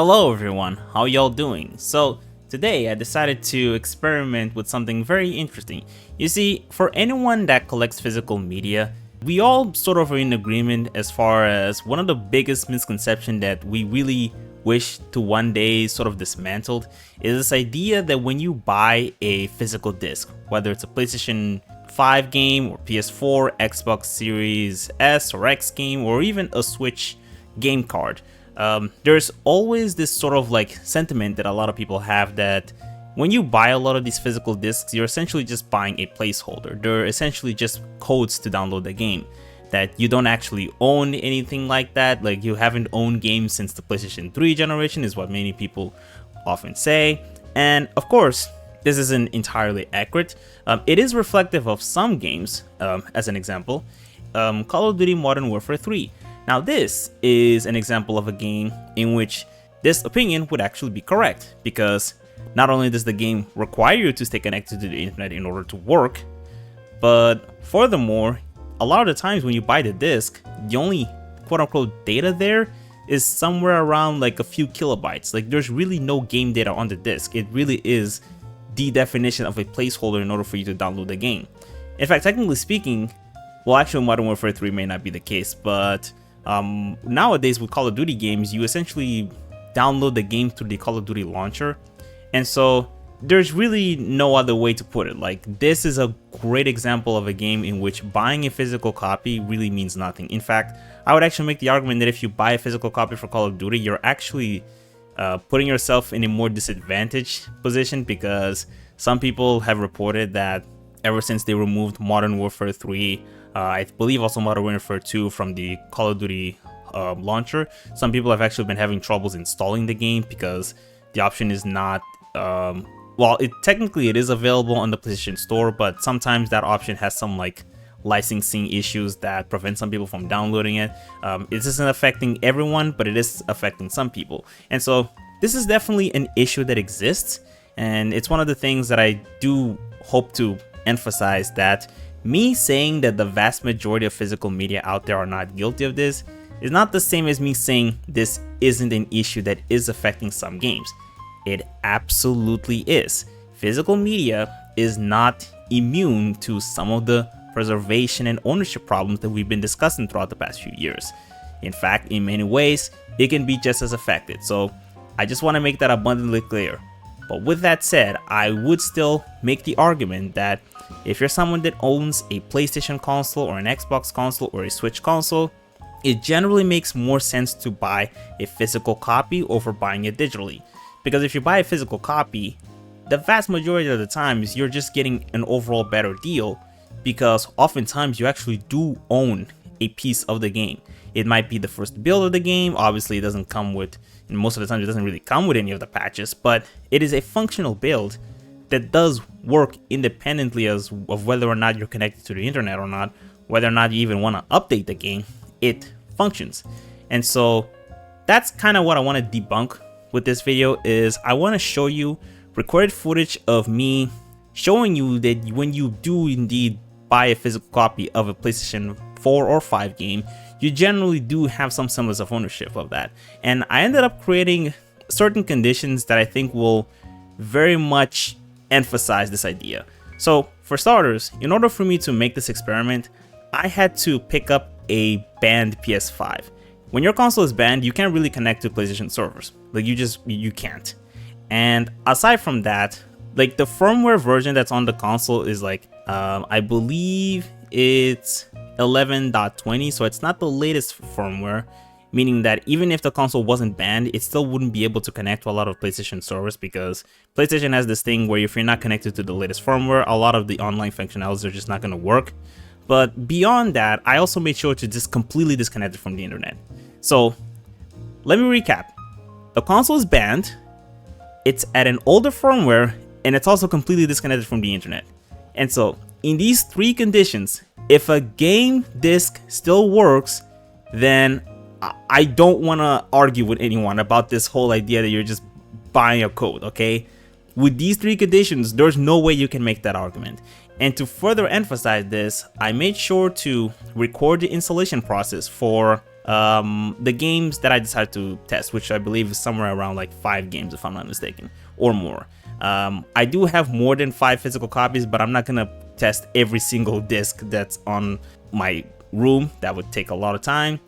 Hello everyone, how y'all doing? So today I decided to experiment with something very interesting. You see, for anyone that collects physical media, we all sort of are in agreement as far as one of the biggest misconceptions that we really wish to one day sort of dismantled is this idea that when you buy a physical disc, whether it's a PlayStation 5 game or PS4, Xbox Series S or X game, or even a Switch game card, there's always this sort of like sentiment that a lot of people have that when you buy a lot of these physical discs, you're essentially just buying a placeholder. They're essentially just codes to download the game, that you don't actually own anything like that. Like, you haven't owned games since the PlayStation 3 generation is what many people often say. And of course, this isn't entirely accurate. It is reflective of some games. As an example, Call of Duty Modern Warfare 3. Now this is an example of a game in which this opinion would actually be correct, because not only does the game require you to stay connected to the internet in order to work, but furthermore, a lot of the times when you buy the disc, the only quote-unquote data there is somewhere around like a few kilobytes. Like, there's really no game data on the disc. It really is the definition of a placeholder in order for you to download the game. In fact, technically speaking, well, actually Modern Warfare 3 may not be the case, but nowadays with Call of Duty games, you essentially download the game through the Call of Duty launcher. And so there's really no other way to put it. Like, this is a great example of a game in which buying a physical copy really means nothing. In fact, I would actually make the argument that if you buy a physical copy for Call of Duty, you're actually putting yourself in a more disadvantaged position, because some people have reported that ever since they removed Modern Warfare 3, I believe also Modern Warfare 2 from the Call of Duty launcher, some people have actually been having troubles installing the game because the option is not, well, technically it is available on the PlayStation Store, but sometimes that option has some like licensing issues that prevent some people from downloading it. It isn't affecting everyone, but it is affecting some people. And so this is definitely an issue that exists, and it's one of the things that I do hope to emphasize, that me saying that the vast majority of physical media out there are not guilty of this is not the same as me saying this isn't an issue that is affecting some games. It absolutely is. Physical media is not immune to some of the preservation and ownership problems that we've been discussing throughout the past few years. In fact, in many ways, it can be just as affected. So I just want to make that abundantly clear. But with that said, I would still make the argument that if you're someone that owns a PlayStation console or an Xbox console or a Switch console, it generally makes more sense to buy a physical copy over buying it digitally. Because if you buy a physical copy, the vast majority of the times you're just getting an overall better deal, because oftentimes you actually do own a piece of the game. It might be the first build of the game. Obviously it doesn't come with, and most of the time it doesn't really come with any of the patches, but it is a functional build that does work independently of whether or not you're connected to the internet or not, whether or not you even want to update the game. It functions. And so that's kind of what I want to debunk with this video. Is I want to show you recorded footage of me showing you that when you do indeed buy a physical copy of a PlayStation 4 or 5 game, you generally do have some semblance of ownership of that. And I ended up creating certain conditions that I think will very much emphasize this idea. So for starters, in order for me to make this experiment, I had to pick up a banned PS5. When your console is banned, you can't really connect to PlayStation servers. Like, you can't. And aside from that, like, the firmware version that's on the console is like, I believe it's 11.20, so it's not the latest firmware, meaning that even if the console wasn't banned, it still wouldn't be able to connect to a lot of PlayStation servers, because PlayStation has this thing where if you're not connected to the latest firmware, a lot of the online functionalities are just not going to work. But beyond that, I also made sure to just completely disconnect it from the internet. So let me recap. The console is banned, it's at an older firmware, and it's also completely disconnected from the internet. And so in these three conditions, if a game disc still works, then I don't want to argue with anyone about this whole idea that you're just buying a code, okay? With these three conditions, there's no way you can make that argument. And to further emphasize this, I made sure to record the installation process for the games that I decided to test, which I believe is somewhere around like 5 games if I'm not mistaken, or more. I do have more than 5 physical copies, but I'm not gonna test every single disc that's on my room. That would take a lot of time,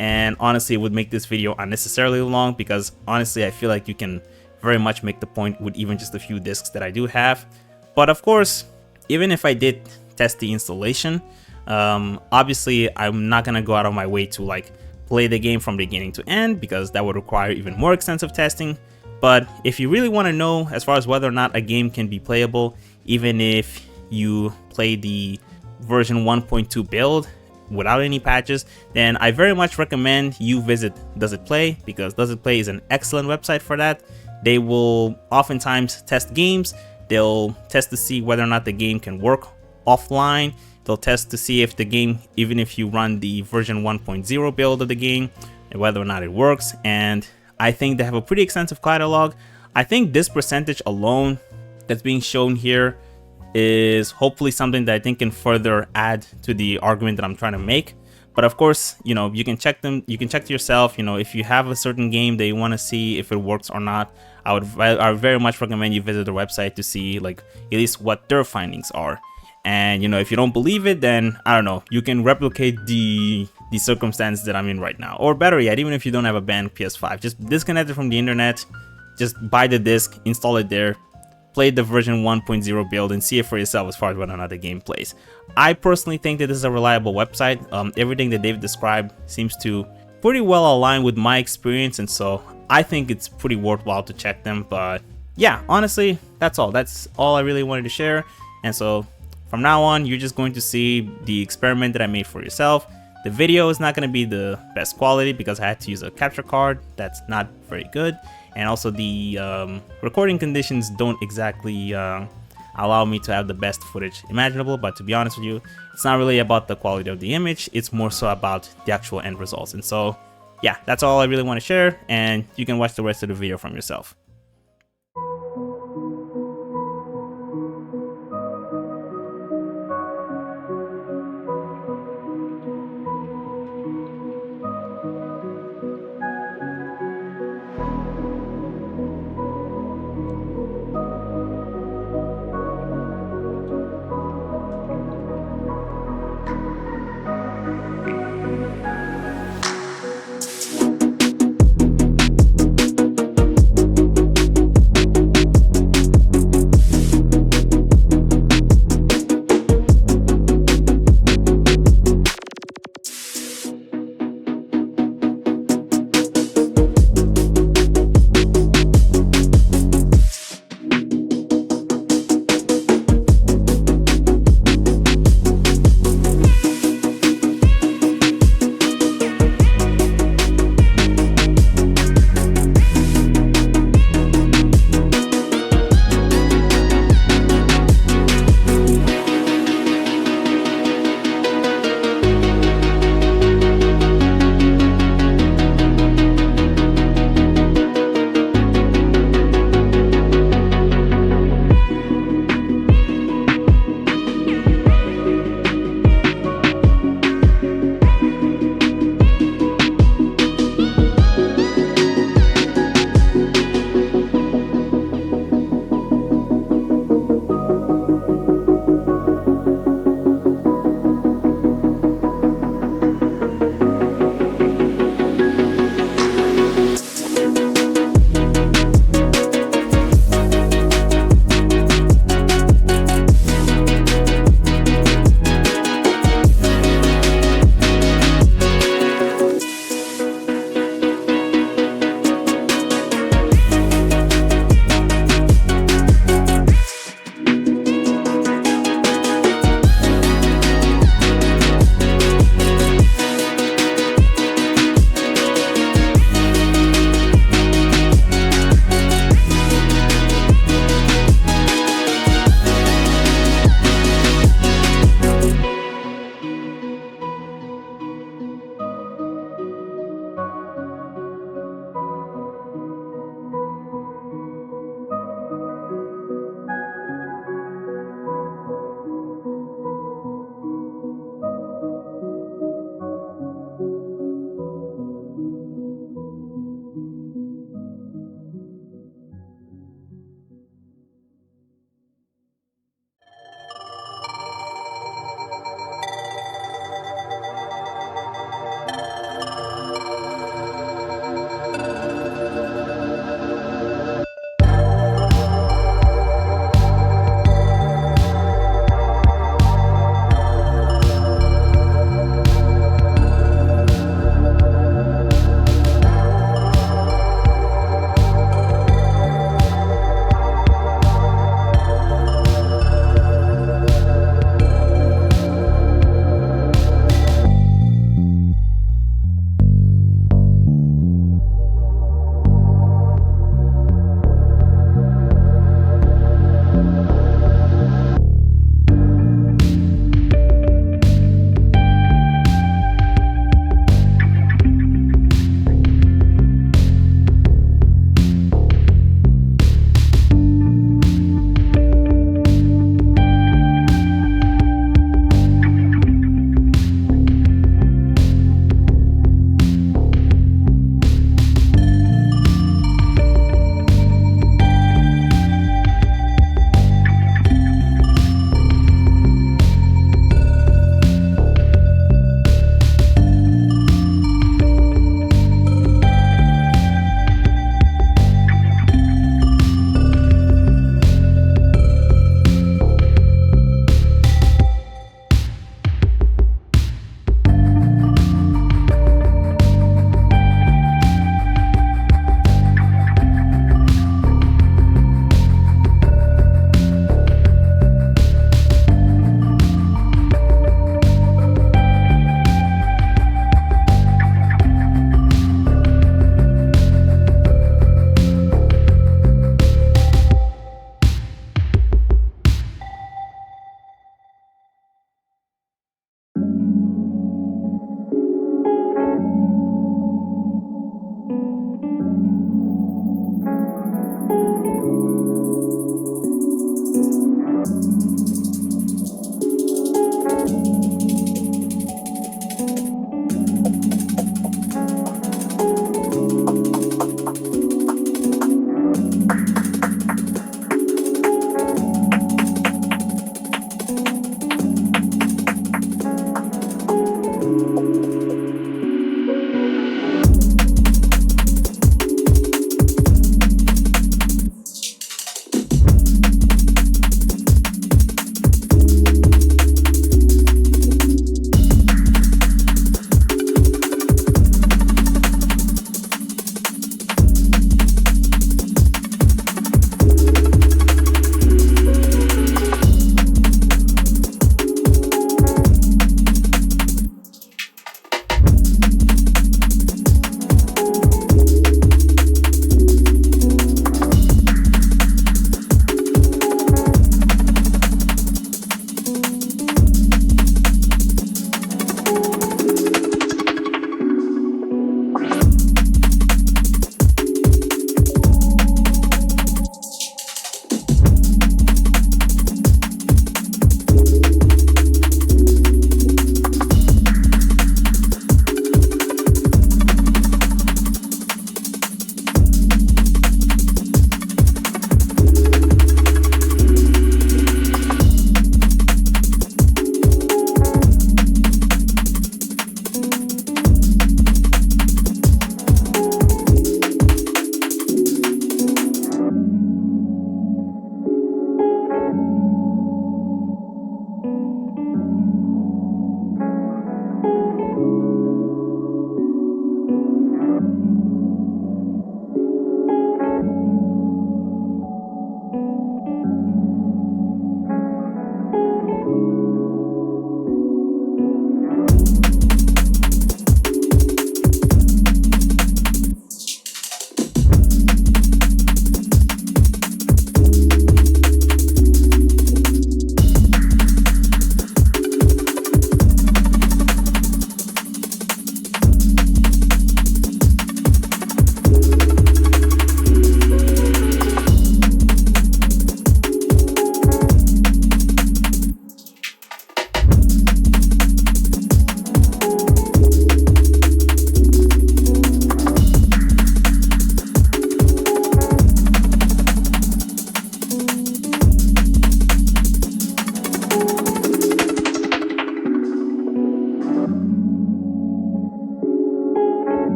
and honestly it would make this video unnecessarily long, because honestly I feel like you can very much make the point with even just a few discs that I do have. But of course, even if I did test the installation, obviously I'm not gonna go out of my way to like play the game from beginning to end, because that would require even more extensive testing. But if you really want to know as far as whether or not a game can be playable even if you play the version 1.2 build without any patches, then I very much recommend you visit Does It Play, because Does It Play is an excellent website for that. They will oftentimes test games. They'll test to see whether or not the game can work offline. They'll test to see if the game, even if you run the version 1.0 build of the game, and whether or not it works. And I think they have a pretty extensive catalog. I think this percentage alone that's being shown here is hopefully something that I think can further add to the argument that I'm trying to make. But of course, you know, you can check them, you can check to yourself, you know, if you have a certain game that you want to see if it works or not. I would very much recommend you visit their website to see like at least what their findings are. And you know, if you don't believe it, then I don't know, you can replicate the circumstance that I'm in right now. Or better yet, even if you don't have a banned PS5, just disconnect it from the internet, just buy the disc, install it there, play the version 1.0 build, and see it for yourself as far as whether or not the game plays. I personally think that this is a reliable website. Everything that they've described seems to pretty well align with my experience, and so I think it's pretty worthwhile to check them. But yeah, honestly, that's all I really wanted to share. And so from now on, you're just going to see the experiment that I made for yourself. The video is not going to be the best quality because I had to use a capture card that's not very good, and also the recording conditions don't exactly allow me to have the best footage imaginable. But to be honest with you, it's not really about the quality of the image, it's more so about the actual end results. And so yeah, that's all I really want to share, and you can watch the rest of the video from yourself.